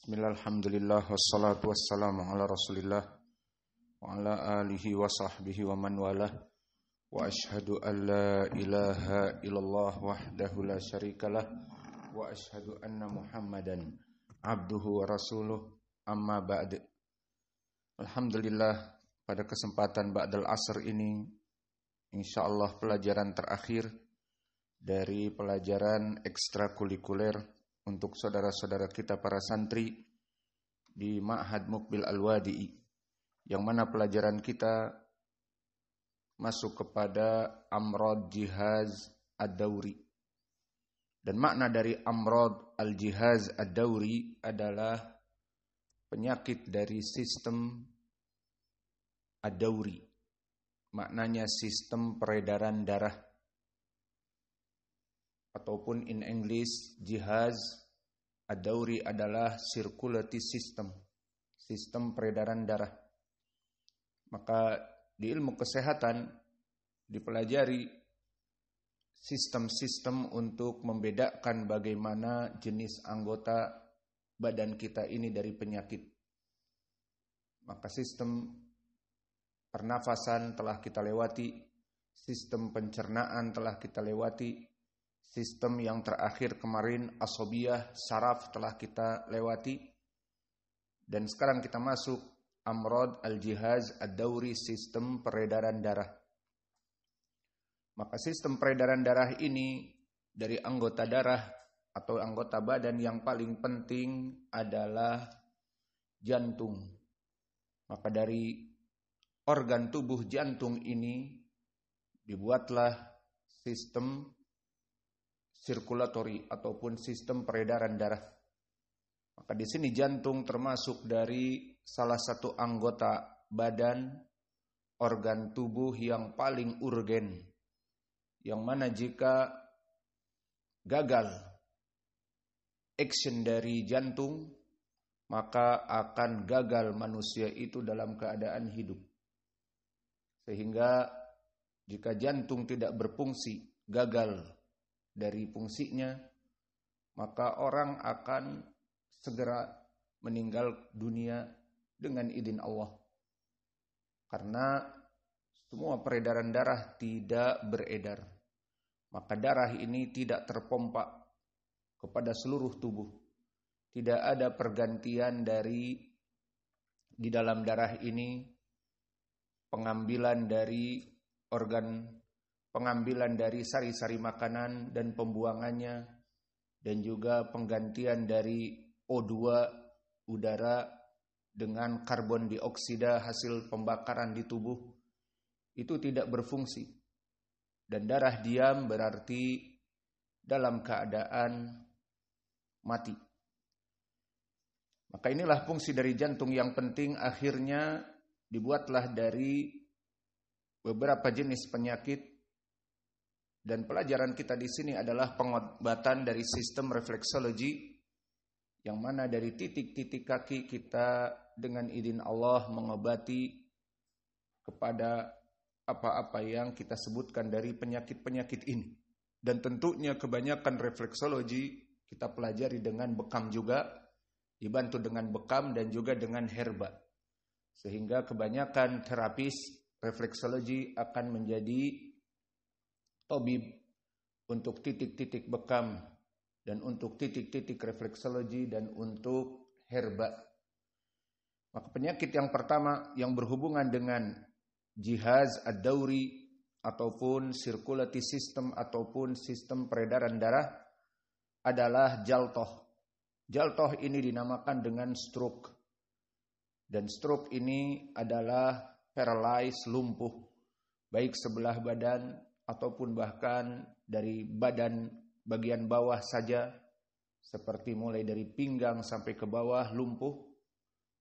Bismillah, alhamdulillah, wassalatu wassalamu ala rasulillah wa ala alihi wa sahbihi wa man walah wa ashhadu an la ilaha illallah wahdahu la syarikalah wa ashhadu anna muhammadan abduhu wa rasuluh amma ba'd. Alhamdulillah, pada kesempatan ba'dal asr ini insyaallah pelajaran terakhir dari pelajaran ekstrakurikuler untuk saudara-saudara kita para santri di Ma'had Muqbil Al-Wadi'i, yang mana pelajaran kita masuk kepada Amrad Jihaz Ad-Dawri. Dan makna dari Amrad Al-Jihaz Ad-Dawri adalah penyakit dari sistem Ad-Dawri. Maknanya sistem peredaran darah. Ataupun in English, Jihaz Ad-Dawri adalah circulatory system, sistem peredaran darah. Maka di ilmu kesehatan dipelajari sistem-sistem untuk membedakan bagaimana jenis anggota badan kita ini dari penyakit. Maka sistem pernafasan telah kita lewati, sistem pencernaan telah kita lewati, sistem yang terakhir kemarin asobiyah, saraf telah kita lewati. Dan sekarang kita masuk Amrad Al-Jihaz Ad-Dawri, sistem peredaran darah. Maka sistem peredaran darah ini dari anggota darah atau anggota badan yang paling penting adalah jantung. Maka dari organ tubuh jantung ini dibuatlah sistem sirkulatori ataupun sistem peredaran darah. Maka di sini jantung termasuk dari salah satu anggota badan, organ tubuh yang paling urgen, yang mana jika gagal action dari jantung, maka akan gagal manusia itu dalam keadaan hidup. Sehingga jika jantung tidak berfungsi, gagal dari fungsinya, maka orang akan segera meninggal dunia dengan izin Allah. Karena semua peredaran darah tidak beredar. Maka darah ini tidak terpompa kepada seluruh tubuh. Tidak ada pergantian dari di dalam darah ini pengambilan dari organ, pengambilan dari sari-sari makanan dan pembuangannya, dan juga penggantian dari O2 udara dengan karbon dioksida hasil pembakaran di tubuh, itu tidak berfungsi. Dan darah diam berarti dalam keadaan mati. Maka inilah fungsi dari jantung yang penting, akhirnya dibuatlah dari beberapa jenis penyakit. Dan pelajaran kita di sini adalah pengobatan dari sistem refleksologi, yang mana dari titik-titik kaki kita dengan izin Allah mengobati kepada apa-apa yang kita sebutkan dari penyakit-penyakit ini. Dan tentunya kebanyakan refleksologi kita pelajari dengan bekam juga, dibantu dengan bekam dan juga dengan herba. Sehingga kebanyakan terapis refleksologi akan menjadi tabib untuk titik-titik bekam dan untuk titik-titik refleksologi dan untuk herba. Maka penyakit yang pertama yang berhubungan dengan Jihaz Ad-Dawri ataupun circulatory system ataupun sistem peredaran darah adalah jaltoh. Jaltoh ini dinamakan dengan stroke. Dan stroke ini adalah paralyzed, lumpuh, baik sebelah badan ataupun bahkan dari badan bagian bawah saja, seperti mulai dari pinggang sampai ke bawah lumpuh.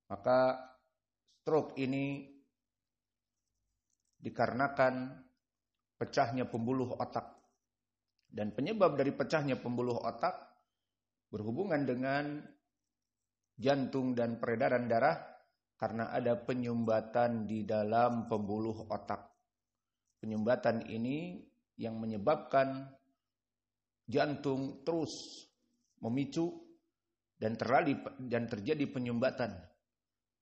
Maka stroke ini dikarenakan pecahnya pembuluh otak. Dan penyebab dari pecahnya pembuluh otak berhubungan dengan jantung dan peredaran darah karena ada penyumbatan di dalam pembuluh otak. Penyumbatan ini yang menyebabkan jantung terus memicu dan terjadi penyumbatan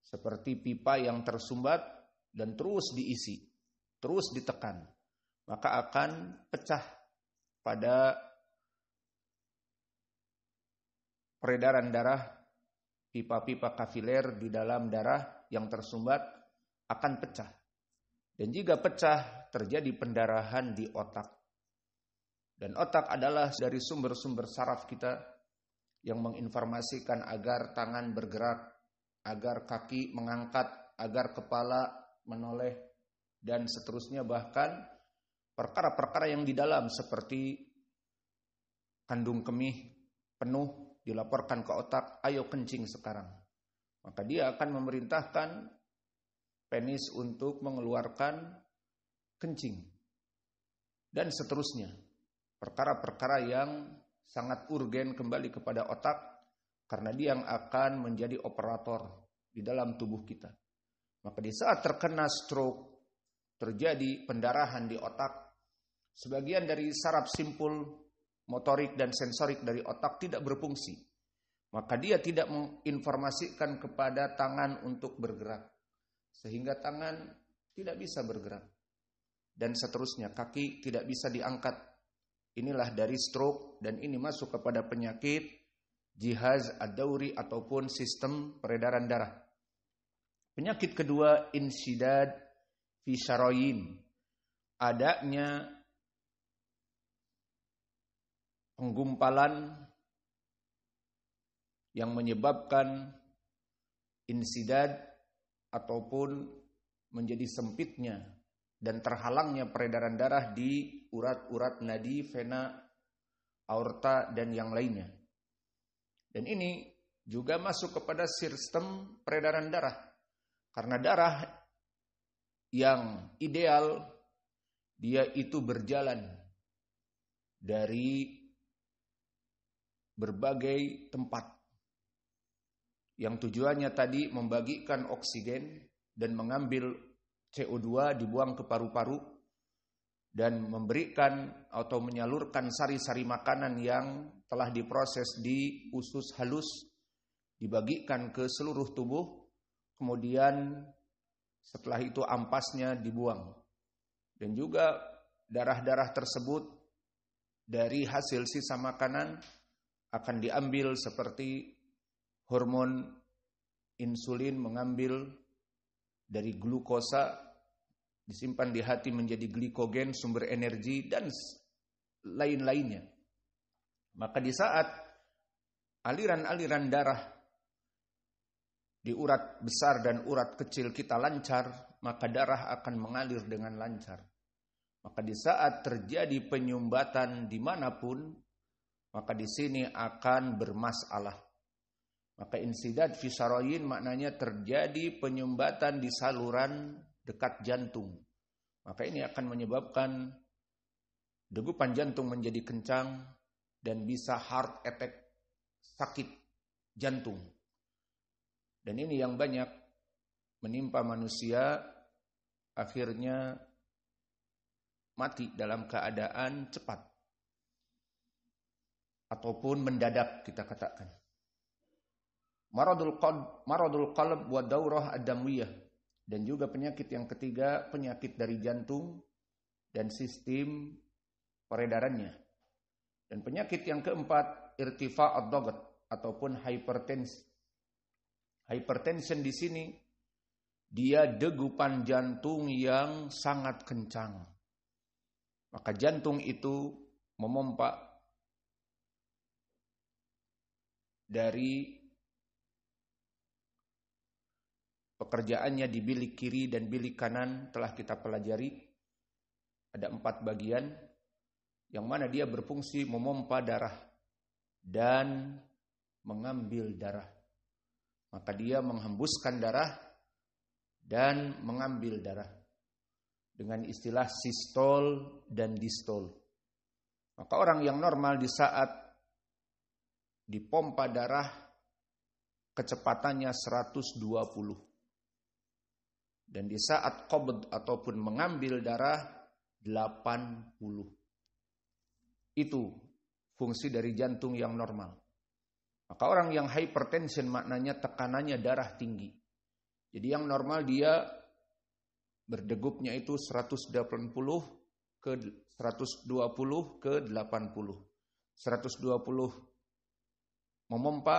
seperti pipa yang tersumbat dan terus diisi, terus ditekan, maka akan pecah pada peredaran darah. Pipa-pipa kapiler di dalam darah yang tersumbat akan pecah. Dan jika pecah, terjadi pendarahan di otak. Dan otak adalah dari sumber-sumber saraf kita yang menginformasikan agar tangan bergerak, agar kaki mengangkat, agar kepala menoleh, dan seterusnya. Bahkan perkara-perkara yang di dalam seperti kandung kemih penuh dilaporkan ke otak, ayo kencing sekarang. Maka dia akan memerintahkan penis untuk mengeluarkan kencing. Dan seterusnya. Perkara-perkara yang sangat urgen kembali kepada otak, karena dia yang akan menjadi operator di dalam tubuh kita. Maka di saat terkena stroke, terjadi pendarahan di otak, sebagian dari saraf simpul motorik dan sensorik dari otak tidak berfungsi. Maka dia tidak menginformasikan kepada tangan untuk bergerak. Sehingga tangan tidak bisa bergerak. Dan seterusnya, kaki tidak bisa diangkat. Inilah dari stroke, dan ini masuk kepada penyakit jihaz ad-dauri ataupun sistem peredaran darah. Penyakit kedua, insidad fi syarayin. Adanya penggumpalan yang menyebabkan insidad ataupun menjadi sempitnya dan terhalangnya peredaran darah di urat-urat nadi, vena, aorta, dan yang lainnya. Dan ini juga masuk kepada sistem peredaran darah. Karena darah yang ideal, dia itu berjalan dari berbagai tempat yang tujuannya tadi membagikan oksigen dan mengambil CO2 dibuang ke paru-paru dan memberikan atau menyalurkan sari-sari makanan yang telah diproses di usus halus dibagikan ke seluruh tubuh, kemudian setelah itu ampasnya dibuang. Dan juga darah-darah tersebut dari hasil sisa makanan akan diambil seperti hormon insulin mengambil dari glukosa, disimpan di hati menjadi glikogen, sumber energi, dan lain-lainnya. Maka di saat aliran-aliran darah di urat besar dan urat kecil kita lancar, maka darah akan mengalir dengan lancar. Maka di saat terjadi penyumbatan dimanapun, maka di sini akan bermasalah. Maka insidad fi syarayin maknanya terjadi penyumbatan di saluran dekat jantung. Maka ini akan menyebabkan degupan jantung menjadi kencang dan bisa heart attack, sakit jantung. Dan ini yang banyak menimpa manusia, akhirnya mati dalam keadaan cepat ataupun mendadak, kita katakan. Maradul qalb wa daurah ad-damwiyah, dan juga penyakit yang ketiga, penyakit dari jantung dan sistem peredarannya. Dan penyakit yang keempat, irtifa ad-dagat ataupun hypertension. Hypertension di sini dia degupan jantung yang sangat kencang. Maka jantung itu memompa dari pekerjaannya di bilik kiri dan bilik kanan telah kita pelajari. Ada 4 bagian yang mana dia berfungsi memompa darah dan mengambil darah. Maka dia menghembuskan darah dan mengambil darah. Dengan istilah sistol dan distol. Maka orang yang normal di saat dipompa darah kecepatannya 120. Dan di saat qabd ataupun mengambil darah 80. Itu fungsi dari jantung yang normal. Maka orang yang hypertension maknanya tekanannya darah tinggi. Jadi yang normal dia berdegupnya itu 180 ke 120 ke 80. 120 memompa,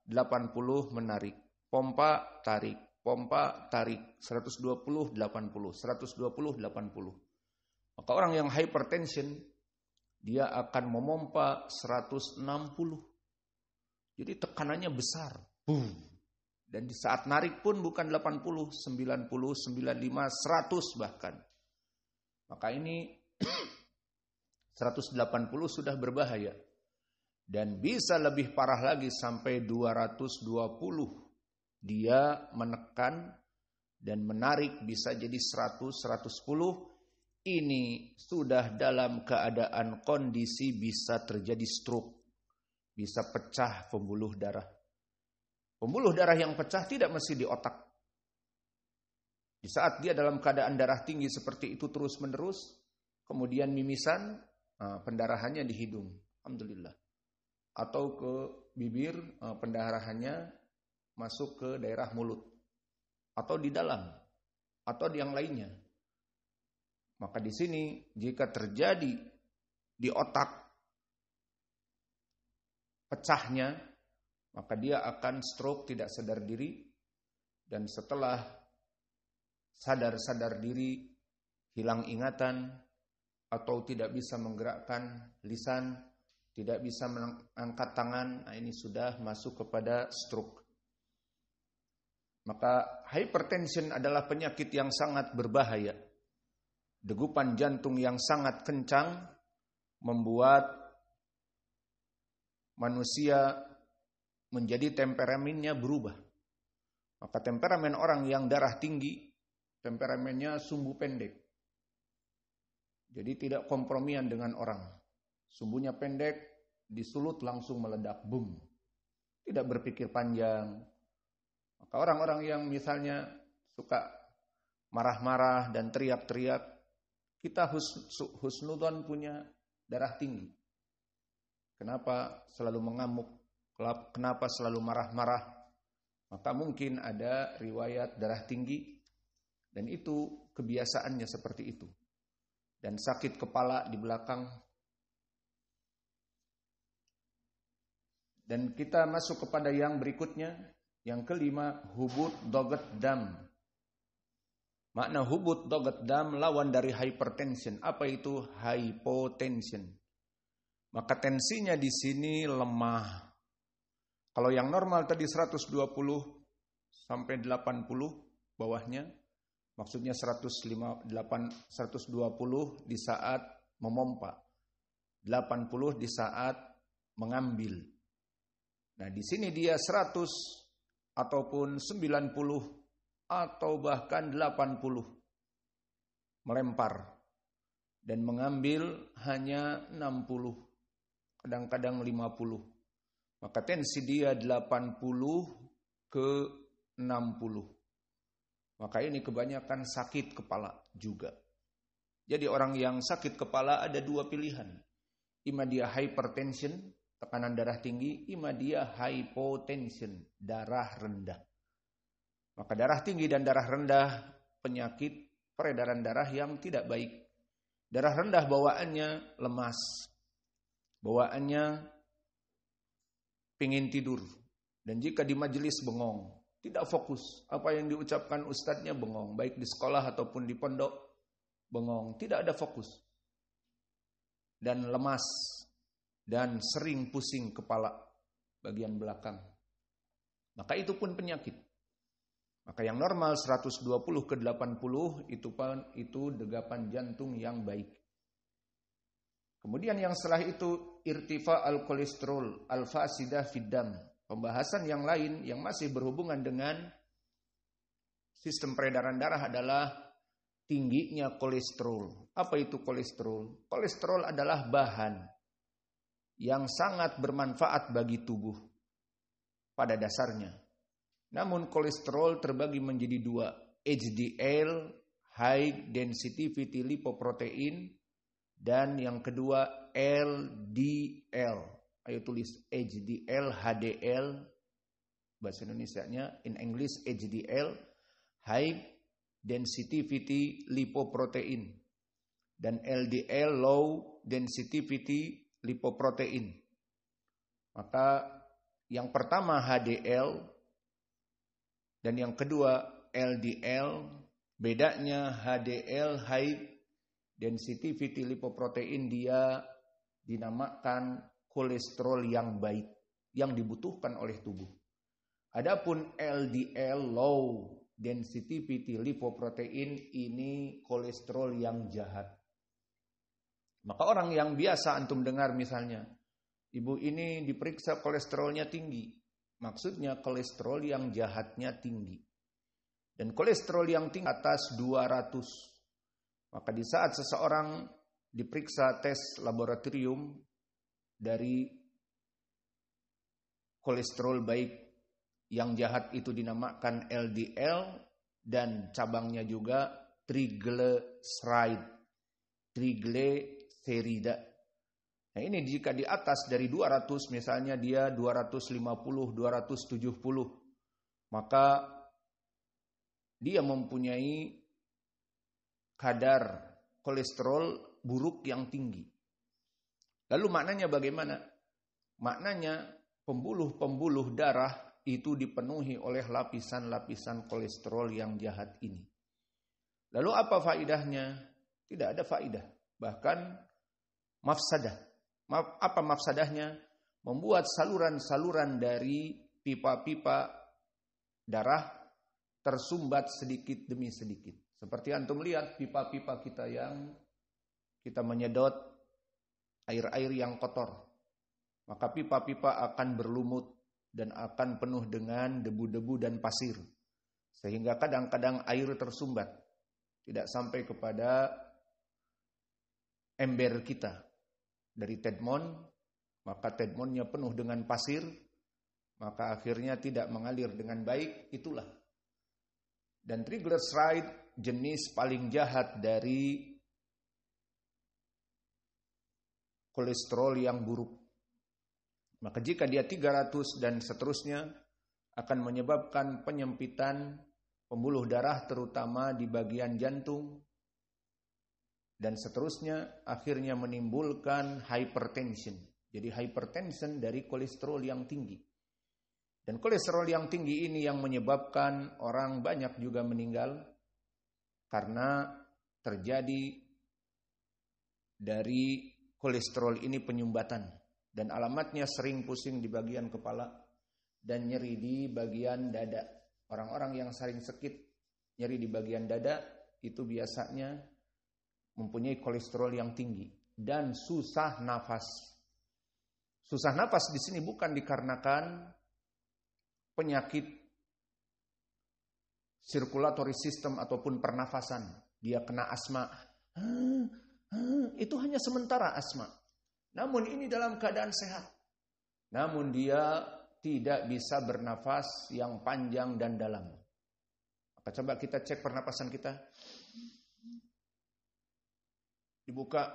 80 menarik. Pompa, tarik. Pompa, tarik. 120, 80. 120, 80. Maka orang yang hypertension, dia akan memompa 160. Jadi tekanannya besar. Dan di saat narik pun bukan 80, 90, 95, 100 bahkan. Maka ini 180 sudah berbahaya. Dan bisa lebih parah lagi sampai 220. Dia menekan dan menarik bisa jadi 100, 110. Ini sudah dalam keadaan kondisi bisa terjadi stroke. Bisa pecah pembuluh darah. Pembuluh darah yang pecah tidak mesti di otak. Di saat dia dalam keadaan darah tinggi seperti itu terus-menerus, kemudian mimisan, pendarahannya di hidung. Alhamdulillah. Atau ke bibir, pendarahannya masuk ke daerah mulut. Atau di dalam. Atau di yang lainnya. Maka di sini jika terjadi di otak pecahnya, maka dia akan stroke tidak sadar diri. Dan setelah sadar diri, hilang ingatan, atau tidak bisa menggerakkan lisan, tidak bisa mengangkat tangan, nah ini sudah masuk kepada stroke. Maka hypertension adalah penyakit yang sangat berbahaya. Degupan jantung yang sangat kencang membuat manusia menjadi temperamennya berubah. Maka temperamen orang yang darah tinggi, temperamennya sumbu pendek. Jadi tidak kompromian dengan orang. Sumbunya pendek, disulut langsung meledak, boom. Tidak berpikir panjang. Maka orang-orang yang misalnya suka marah-marah dan teriak-teriak, kita husnudon punya darah tinggi. Kenapa selalu mengamuk? Kenapa selalu marah-marah? Maka mungkin ada riwayat darah tinggi dan itu kebiasaannya seperti itu. Dan sakit kepala di belakang. Dan kita masuk kepada yang berikutnya. Yang kelima, hubut doget dam. Makna hubut doget dam lawan dari hypertension. Apa itu hypotension? Maka tensinya di sini lemah. Kalau yang normal tadi 120 sampai 80 bawahnya, maksudnya 120 di saat memompa, 80 di saat mengambil. Nah, di sini dia 100 ataupun 90 atau bahkan 80 melempar dan mengambil hanya 60, kadang-kadang 50. Maka tensi dia 80 ke 60. Maka ini kebanyakan sakit kepala juga. Jadi orang yang sakit kepala ada dua pilihan. Ima dia hypertension, tekanan darah tinggi, ima dia hypotension, darah rendah. Maka darah tinggi dan darah rendah penyakit peredaran darah yang tidak baik. Darah rendah bawaannya lemas. Bawaannya pingin tidur. Dan jika di majelis bengong, tidak fokus. Apa yang diucapkan ustadznya bengong. Baik di sekolah ataupun di pondok bengong. Tidak ada fokus. Dan lemas. Dan sering pusing kepala bagian belakang. Maka itu pun penyakit. Maka yang normal 120 ke 80 itu degapan jantung yang baik. Kemudian yang setelah itu irtifa al-kolesterol al-fasidah fiddam. Pembahasan yang lain yang masih berhubungan dengan sistem peredaran darah adalah tingginya kolesterol. Apa itu kolesterol? Kolesterol adalah bahan yang sangat bermanfaat bagi tubuh pada dasarnya. Namun kolesterol terbagi menjadi dua, HDL, high density lipoprotein, dan yang kedua LDL, Ayo tulis HDL, HDL, bahasa Indonesianya, in English HDL, high density lipoprotein. Dan LDL, low density lipoprotein. Maka yang pertama HDL dan yang kedua LDL. Bedanya HDL, high density lipoprotein, dia dinamakan kolesterol yang baik, yang dibutuhkan oleh tubuh. Adapun LDL, low density lipoprotein, ini kolesterol yang jahat. Maka orang yang biasa antum dengar misalnya, ibu ini diperiksa kolesterolnya tinggi. Maksudnya kolesterol yang jahatnya tinggi. Dan kolesterol yang tinggi atas 200. Maka di saat seseorang diperiksa tes laboratorium dari kolesterol baik, yang jahat itu dinamakan LDL dan cabangnya juga triglycerida. Nah ini jika di atas dari 200, misalnya dia 250, 270, maka dia mempunyai kadar kolesterol buruk yang tinggi. Lalu maknanya bagaimana? Maknanya pembuluh-pembuluh darah itu dipenuhi oleh lapisan-lapisan kolesterol yang jahat ini. Lalu apa faidahnya? Tidak ada faidah. Bahkan mafsadah. Apa mafsadahnya? Membuat saluran-saluran dari pipa-pipa darah tersumbat sedikit demi sedikit. Seperti antum lihat pipa-pipa kita yang kita menyedot air-air yang kotor. Maka pipa-pipa akan berlumut dan akan penuh dengan debu-debu dan pasir. Sehingga kadang-kadang air tersumbat. Tidak sampai kepada ember kita. Dari tedmon, maka tedmonnya penuh dengan pasir, maka akhirnya tidak mengalir dengan baik, itulah. Dan triglyceride jenis paling jahat dari kolesterol yang buruk. Maka jika dia 300 dan seterusnya, akan menyebabkan penyempitan pembuluh darah terutama di bagian jantung, dan seterusnya akhirnya menimbulkan hypertension. Jadi hypertension dari kolesterol yang tinggi. Dan kolesterol yang tinggi ini yang menyebabkan orang banyak juga meninggal karena terjadi dari kolesterol ini penyumbatan. Dan alamatnya sering pusing di bagian kepala dan nyeri di bagian dada. Orang-orang yang sering sakit nyeri di bagian dada itu biasanya mempunyai kolesterol yang tinggi dan susah nafas. Susah nafas di sini bukan dikarenakan penyakit circulatory system ataupun pernafasan. Dia kena asma. Itu hanya sementara asma. Namun ini dalam keadaan sehat. Namun dia tidak bisa bernafas yang panjang dan dalam. Maka coba kita cek pernapasan kita. Dibuka.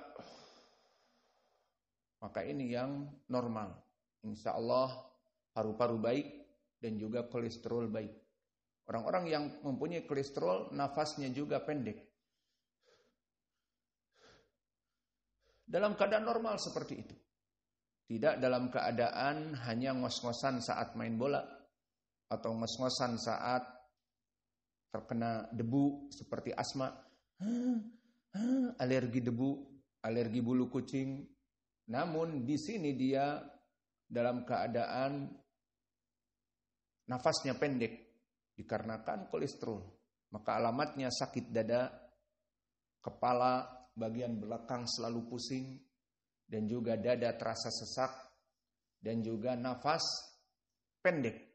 Maka ini yang normal. Insya Allah paru-paru baik dan juga kolesterol baik. Orang-orang yang mempunyai kolesterol nafasnya juga pendek. Dalam keadaan normal seperti itu. Tidak dalam keadaan hanya ngos-ngosan saat main bola. Atau ngos-ngosan saat terkena debu seperti asma. Alergi debu, alergi bulu kucing. Namun di sini dia dalam keadaan nafasnya pendek. Dikarenakan kolesterol. Maka alamatnya sakit dada, kepala, bagian belakang selalu pusing, dan juga dada terasa sesak, dan juga nafas pendek.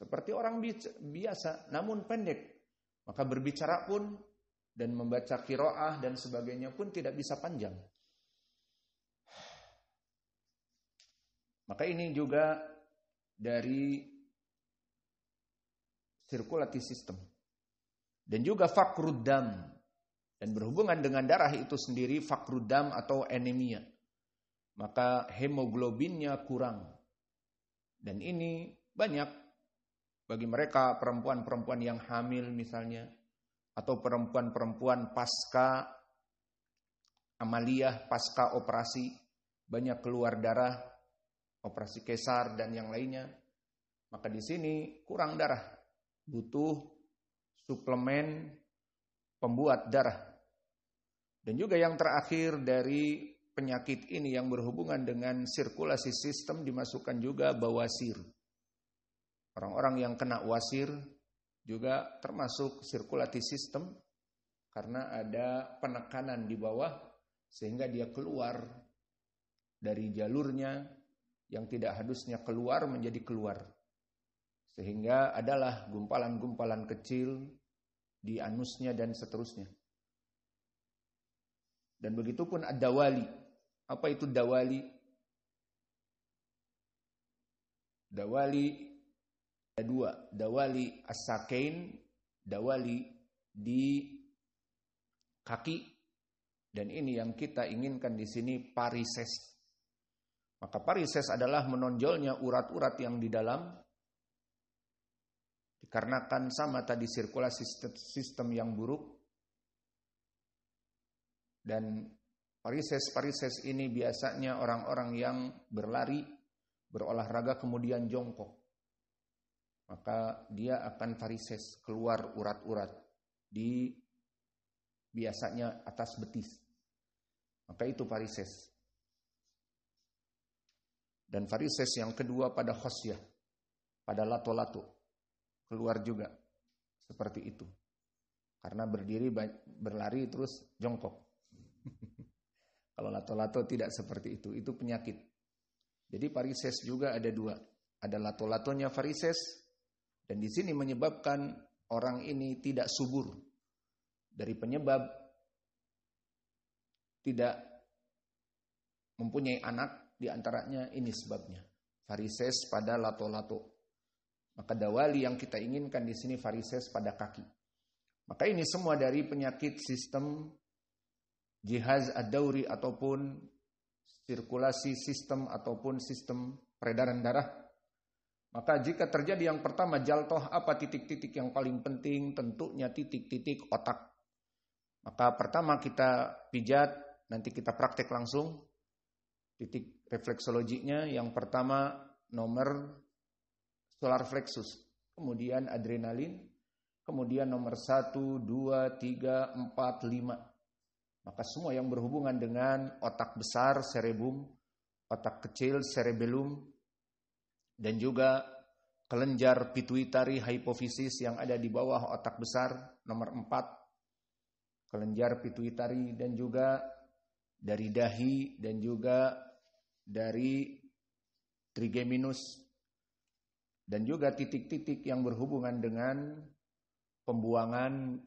Seperti orang biasa, namun pendek. Maka berbicara pun, dan membaca qiraah dan sebagainya pun tidak bisa panjang. Maka ini juga dari circulatory system. Dan juga fakrud dam. Dan berhubungan dengan darah itu sendiri, fakrud dam atau anemia. maka hemoglobinnya kurang. Dan ini banyak bagi mereka perempuan-perempuan yang hamil misalnya, atau perempuan-perempuan pasca amaliyah, pasca operasi, banyak keluar darah, operasi keiser dan yang lainnya. Maka di sini kurang darah, butuh suplemen pembuat darah. Dan juga yang terakhir dari penyakit ini yang berhubungan dengan sirkulasi sistem dimasukkan juga bawasir. Orang-orang yang kena wasir juga termasuk sirkulasi sistem karena ada penekanan di bawah sehingga dia keluar dari jalurnya yang tidak harusnya keluar menjadi keluar. Sehingga adalah gumpalan-gumpalan kecil di anusnya dan seterusnya. Dan begitu pun ad-dawali. Apa itu dawali? Dawali ada dua. Dawali as-sakain, dawali di kaki. Dan ini yang kita inginkan di sini varises. Maka varises adalah menonjolnya urat-urat yang di dalam. Dikarenakan sama tadi sirkulasi sistem yang buruk. Dan varises ini biasanya orang-orang yang berlari, berolahraga kemudian jongkok. Maka dia akan varises, keluar urat-urat di biasanya atas betis. Maka itu varises. Dan varises yang kedua pada khosyah, pada lato-lato. Keluar juga seperti itu. Karena berdiri berlari terus jongkok. Kalau lato-lato tidak seperti itu penyakit. Jadi varises juga ada dua. Ada lato-latonya varises dan di sini menyebabkan orang ini tidak subur. Dari penyebab tidak mempunyai anak, di antaranya ini sebabnya. Varises pada lato-lato. Maka dawali yang kita inginkan di sini varises pada kaki. Maka ini semua dari penyakit sistem jihaz ad-dauri ataupun sirkulasi sistem ataupun sistem peredaran darah. Maka jika terjadi yang pertama jaltoh, apa titik-titik yang paling penting? Tentunya titik-titik otak. Maka pertama kita pijat, nanti kita praktek langsung. Titik refleksologinya yang pertama nomor solar plexus, kemudian adrenalin, kemudian nomor 1, 2, 3, 4, 5. Maka semua yang berhubungan dengan otak besar, cerebrum, otak kecil, cerebellum, dan juga kelenjar pituitari hypophysis yang ada di bawah otak besar, nomor 4, kelenjar pituitari, dan juga dari dahi, dan juga dari trigeminus, dan juga titik-titik yang berhubungan dengan pembuangan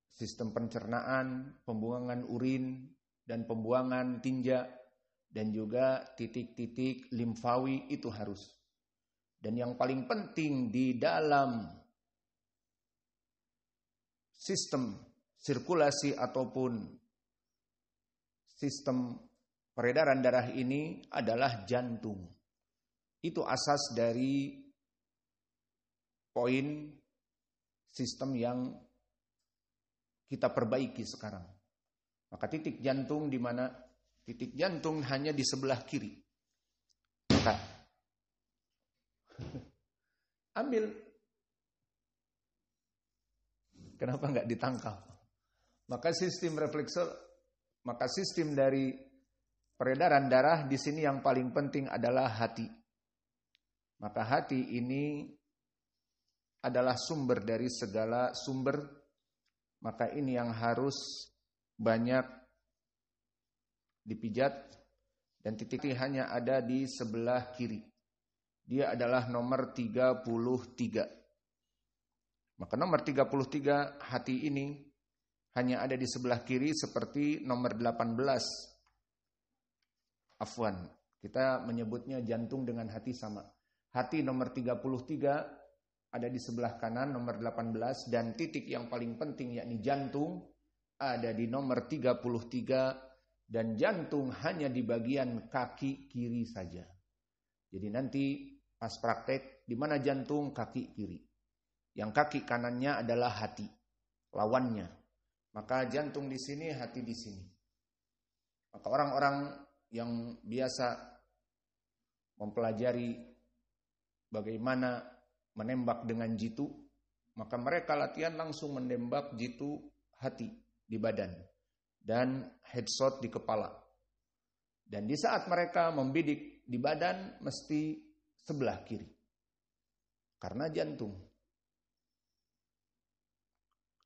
sistem pencernaan, pembuangan urin, dan pembuangan tinja, dan juga titik-titik limfawi itu harus. Dan yang paling penting di dalam sistem sirkulasi ataupun sistem peredaran darah ini adalah jantung. Itu asas dari poin sistem yang kita perbaiki sekarang. Maka titik jantung di mana? Titik jantung hanya di sebelah kiri. Maka ambil. Kenapa enggak ditangkap? Maka sistem dari peredaran darah di sini yang paling penting adalah hati. Maka hati ini adalah sumber dari segala sumber. Maka ini yang harus banyak dipijat dan titik hanya ada di sebelah kiri. Dia adalah nomor 33. Maka nomor 33 hati ini hanya ada di sebelah kiri seperti nomor 18. Afwan, kita menyebutnya jantung dengan hati sama. Hati nomor 33 ada di sebelah kanan nomor 18 dan titik yang paling penting yakni jantung ada di nomor 33 dan jantung hanya di bagian kaki kiri saja. Jadi nanti pas praktek, di mana jantung? Kaki kiri. Yang kaki kanannya adalah hati, lawannya. Maka jantung di sini, hati di sini. Maka orang-orang yang biasa mempelajari bagaimana menembak dengan jitu, maka mereka latihan langsung menembak jitu hati di badan dan headshot di kepala. Dan di saat mereka membidik di badan mesti sebelah kiri. Karena jantung.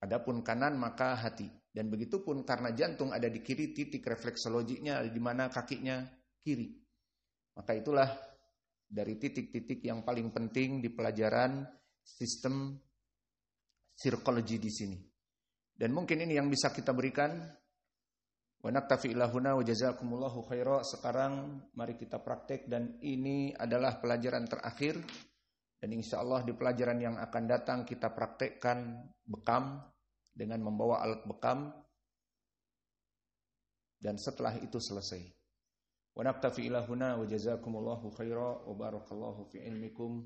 Adapun kanan maka hati. Dan begitu pun karena jantung ada di kiri, titik refleksologinya di mana kakinya kiri. Maka itulah dari titik-titik yang paling penting di pelajaran sistem psikologi di sini. Dan mungkin ini yang bisa kita berikan. Wa naktafi ilahuna wa jazakumullahu khaira. Sekarang mari kita praktek dan ini adalah pelajaran terakhir. Dan insya Allah di pelajaran yang akan datang kita praktekkan bekam dengan membawa alat bekam. Dan setelah itu selesai. Wa naktafi ilahuna wa jazakumullahu khaira wa barakallahu fi ilmikum.